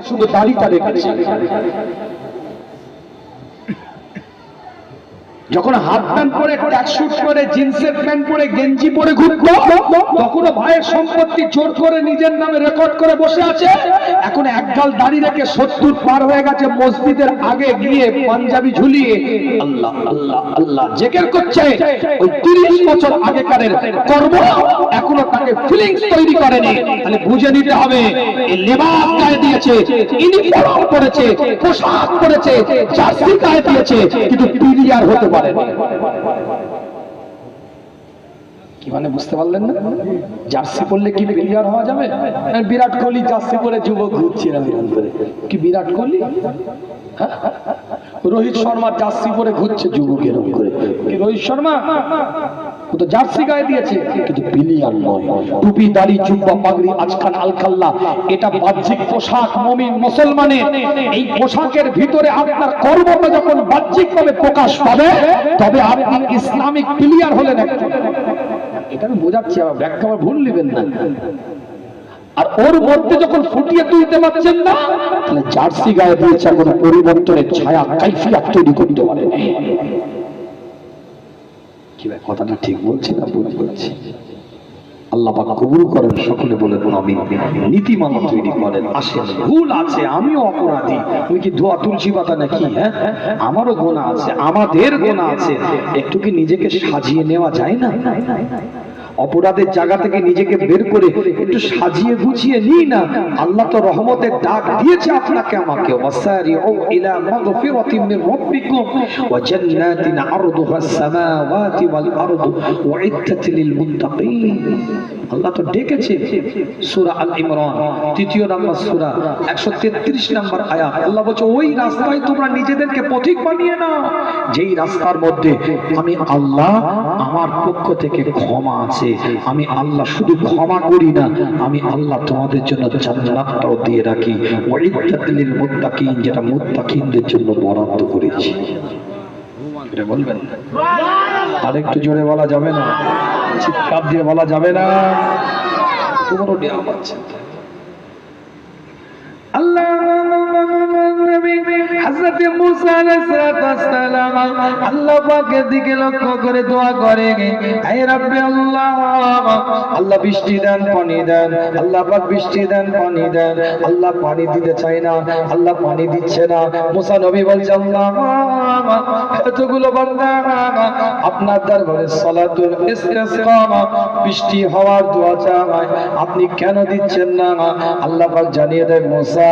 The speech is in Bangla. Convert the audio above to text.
শুধু দাড়িটা রেখেছে। যখন হাফ প্যান্ট পরে, ট্র্যাকস্যুট পরে, জিন্সের প্যান্ট পরে, গেঞ্জি পরে ঘুরতো, তখন ভাইয়ের সম্পত্তি জোর করে নিজের নামে রেকর্ড করে বসে আছে। এখন একগাল দাড়ি রেখে 70 পার হয়ে গেছে, মসজিদের আগে গিয়ে পাঞ্জাবি ঝুলিয়ে আল্লাহ আল্লাহ আল্লাহ জিকির করছে। ওই 30 বছর আগেকারের কর্ম এখনো তাকে ফিলিংস তৈরি করেনি। তাহলে বুঝে নিতে হবে, এই লেবাস গায়ে দিয়েছে, ইউনিফর্ম পরেছে, পোশাক পরেছে, জার্সি গায়ে দিয়েছে, কিন্তু প্লেয়ার হতে পারে। কি মানে বুঝতে পারলেন না? জার্সি পরলে কি প্লেয়ার হওয়া যাবে? বিরাট কোহলি জার্সি পরে যুবক ঘুরছে না, কি বিরাট কোহলি? রোহিত শর্মা জার্সি পরে ঘুরছে যুবক এরকম করে, কি রোহিত শর্মা? ও তো জার্সি গায়ে দিয়েছে, কিন্তু প্লেয়ার নয়। টুপি, দাড়ি, জুব্বা, পাগড়ি, আজকাল আলখাল্লা, এটা বাহ্যিক পোশাক। মুমিন মুসলমানের এই পোশাকের ভিতরে আপনার কর্মটা যখন বাহ্যিকভাবে প্রকাশ পাবে, তবে আপনি ইসলামিক প্লেয়ার হলেন একটা। এটা আমি বোঝাচ্ছি, আবার ব্যাখ্যা আমার ভুল নেবেন না। আর ওর মধ্যে যখন ফুটিয়ে তুলতে পারছেন না, তাহলে জার্সি গায়ে দিয়েছে, কোনো পরিবর্তনের ছায়া কাইফিয়াত তৈরি করতে পারে। কি ভাই, কথাটা ঠিক বলছি না ভুল বলছি? আল্লাহ পাক কবুল করেন, সকলে বলেন আমিন। নীতিমালা তৈরি করেন। আসেন, ভুল আছে, আমিও অপরাধী। আমি কি ধোয়া তুলসী পাতা নাকি? হ্যাঁ, আমারও গুনাহ আছে, আমাদের গুনাহ আছে। একটু কি নিজেকে সাজিয়ে নেওয়া যায় না? অপরাধের জায়গা থেকে নিজেকে বের করে একটু সাজিয়ে গুছিয়ে নিই না। আল্লাহ তো রহমতের ডাক দিয়েছে আপনাকে আমাকে, ওয়াসারিউ ইলা মাগফিরাতিন মির রাব্বিকুম ওয়া জান্নাতিন আরদুহাস সামাওয়াতি ওয়াল আরদু উইদ্দাত লিল মুত্তাকিন। আল্লাহ তো ডেকেছে। সূরা আল ইমরান 3 নম্বর সূরা 133 নম্বর আয়াত। আল্লাহ বলছে, ওই রাস্তায় তোমরা নিজেদেরকে পথিক বানিয়ে নাও, যেই রাস্তার মধ্যে আমি আল্লাহ আমার পক্ষ থেকে ক্ষমা আছে। আমি আল্লাহ শুধু ক্ষমা করি না, আমি আল্লাহ তোমাদের জন্য জান্নাতটাও দিয়ে রাখি, উইদ্দাত লিল মুত্তাকিন, যেটা মুত্তাকিনদের জন্য বরাদ্দ করেছি। এটা বলবেন না? আরেকটু জোরে বলা যাবে না? চিৎকার দিয়ে বলা যাবে না? তোমারও দেয়া পাচ্ছে আল্লাহ। হযরত মুসা আলাইহিস সালাম আল্লাহ পাকের দিকে লক্ষ্য করে দোয়া করে, হে রব্বি আল্লাহ, আল্লাহ বৃষ্টি দেন, পানি দেন। আল্লাহ পাক বৃষ্টি দেন, পানি দেন। আল্লাহ পানি দিতে চায় না, আল্লাহ পানি দিচ্ছে না। মুসা নবী বলছে, আল্লাহ এতগুলো বান্দা আপনার দরবারে সালাতুল ইসতিসকা, বৃষ্টি হওয়ার দোয়া চায়, আপনি কেন দিচ্ছেন না? আল্লাহ পাক জানিয়ে দেয়, মুসা